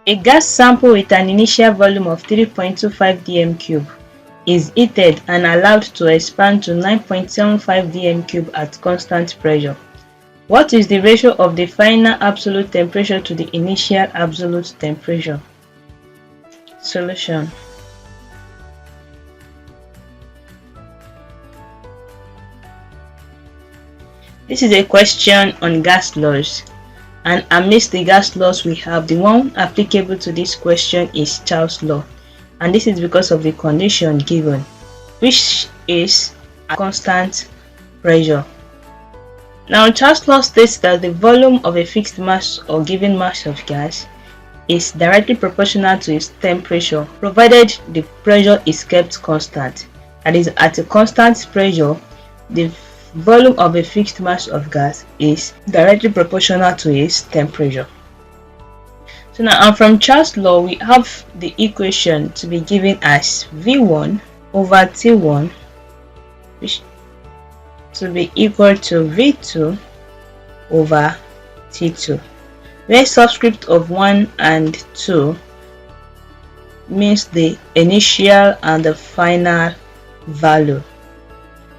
A gas sample with an initial volume of 3.25 dm cube is heated and allowed to expand to 9.75 dm cube at constant pressure. What is the ratio of the final absolute temperature to the initial absolute temperature? Solution. This is a question on gas laws, and amidst the gas laws we have, the one applicable to this question is Charles' law, and this is because of the condition given, which is a constant pressure. Now, Charles' law states that the volume of a fixed mass or given mass of gas is directly proportional to its temperature, provided the pressure is kept constant. That is, at a constant pressure, the volume of a fixed mass of gas is directly proportional to its temperature. So now, and from Charles' law, we have the equation to be given as V1 over T1, which to be equal to V2 over T2, where subscript of 1 and 2 means the initial and the final value.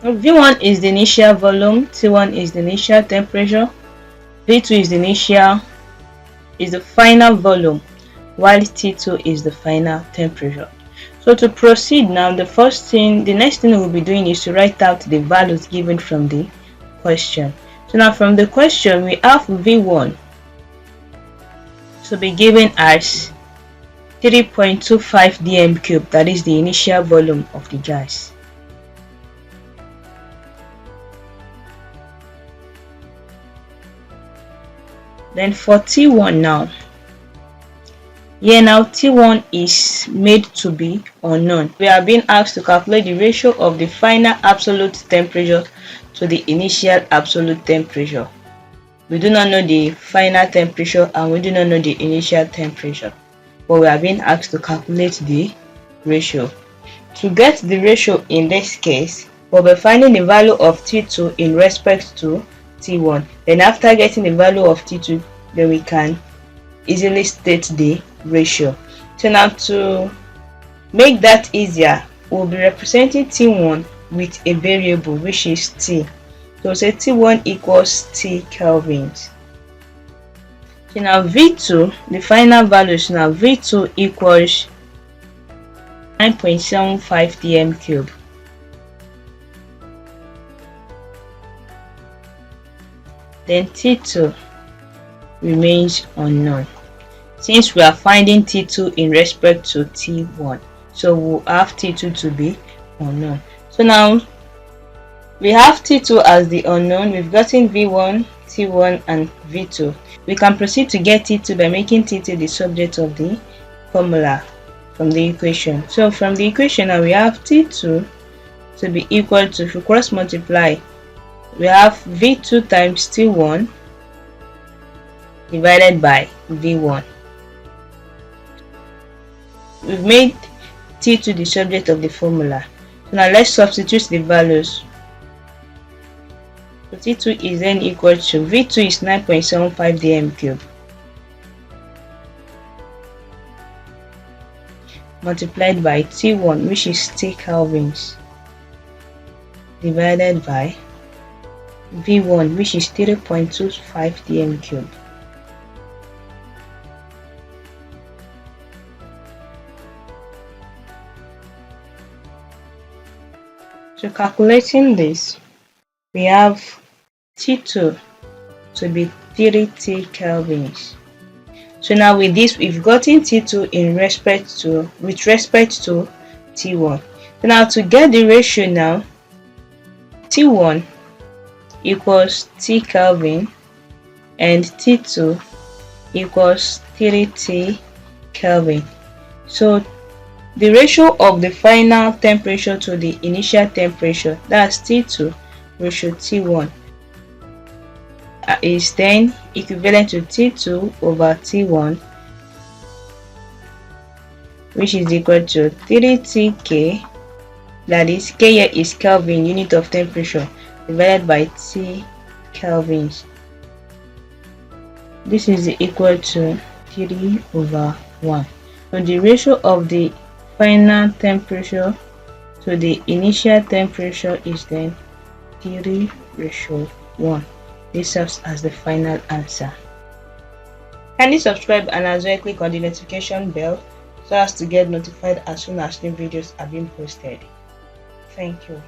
V1 is the initial volume, T1 is the initial temperature, V2 is the final volume, while T2 is the final temperature. So to proceed now, the next thing we'll be doing is to write out the values given from the question. So now from the question, we have V1 to be given as 3.25 dm cube, that is the initial volume of the gas. Then for T1 now, T1 is made to be unknown. We are being asked to calculate the ratio of the final absolute temperature to the initial absolute temperature. We do not know the final temperature and we do not know the initial temperature, but we are being asked to calculate the ratio. To get the ratio in this case, we'll be finding the value of T2 in respect to T1. Then after getting the value of T2, then we can easily state the ratio. So now to make that easier, we'll be representing T1 with a variable which is T. So we'll say T1 equals T kelvins. So now V2, the final value is now V2 equals 9.75 dm cube. Then T2 remains unknown, since we are finding T2 in respect to T1, so we'll have T2 to be unknown. So now we have T2 as the unknown. We've gotten V1, T1 and V2. We can proceed to get T2 by making T2 the subject of the formula from the equation. So from the equation now, we have T2 to be equal to, if we cross multiply, we have V2 times T1 divided by V1. We've made T2 the subject of the formula. So now let's substitute the values. So T2 is then equal to, V2 is 9.75 dm cube multiplied by T1, which is T kelvins, divided by V1, which is 3.25 dm cube. So calculating this, we have T2 to be 30 kelvins. So now with this, we've gotten T2 with respect to T1. So now to get the ratio now, T1 equals T Kelvin and T2 equals 30 Kelvin. So the ratio of the final temperature to the initial temperature, that's T2 ratio T1, is then equivalent to T2 over T1, which is equal to 30K, that is, K here is Kelvin, unit of temperature, divided by T kelvins. This is equal to 3 over 1. So the ratio of the final temperature to the initial temperature is then 3:1. This serves as the final answer. Kindly subscribe and as well click on the notification bell so as to get notified as soon as new videos are being posted. Thank you.